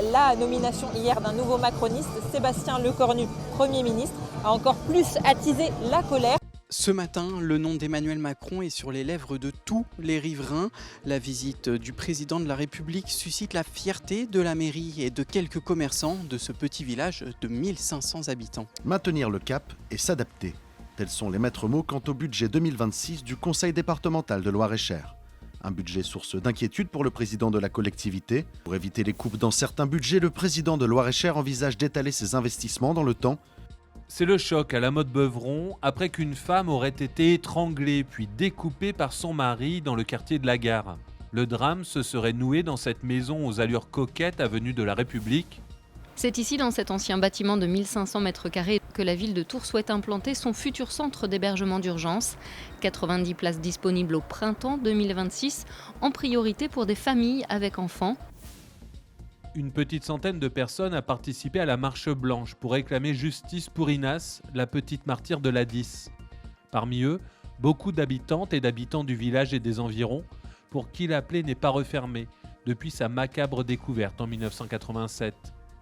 La nomination hier d'un nouveau macroniste, Sébastien Lecornu, Premier ministre, a encore plus attisé la colère. Ce matin, le nom d'Emmanuel Macron est sur les lèvres de tous les riverains. La visite du président de la République suscite la fierté de la mairie et de quelques commerçants de ce petit village de 1500 habitants. Maintenir le cap et s'adapter. Tels sont les maîtres mots quant au budget 2026 du Conseil départemental de Loir-et-Cher. Un budget source d'inquiétude pour le président de la collectivité. Pour éviter les coupes dans certains budgets, le président de Loir-et-Cher envisage d'étaler ses investissements dans le temps. C'est le choc à la mode Beuvron après qu'une femme aurait été étranglée puis découpée par son mari dans le quartier de la Gare. Le drame se serait noué dans cette maison aux allures coquettes avenue de la République. C'est ici, dans cet ancien bâtiment de 1500 mètres carrés, que la ville de Tours souhaite implanter son futur centre d'hébergement d'urgence. 90 places disponibles au printemps 2026, en priorité pour des familles avec enfants. Une petite centaine de personnes a participé à la marche blanche pour réclamer justice pour Inès, la petite martyre de l'A10. Parmi eux, beaucoup d'habitantes et d'habitants du village et des environs, pour qui la plaie n'est pas refermée depuis sa macabre découverte en 1987.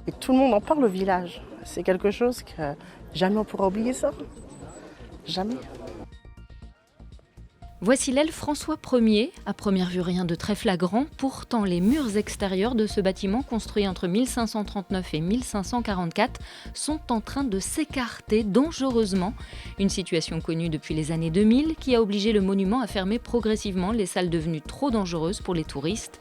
Et tout le monde en parle au village. C'est quelque chose que jamais on pourra oublier ça. Jamais. Voici l'aile François Ier, à première vue rien de très flagrant, pourtant les murs extérieurs de ce bâtiment construit entre 1539 et 1544 sont en train de s'écarter dangereusement, une situation connue depuis les années 2000 qui a obligé le monument à fermer progressivement les salles devenues trop dangereuses pour les touristes.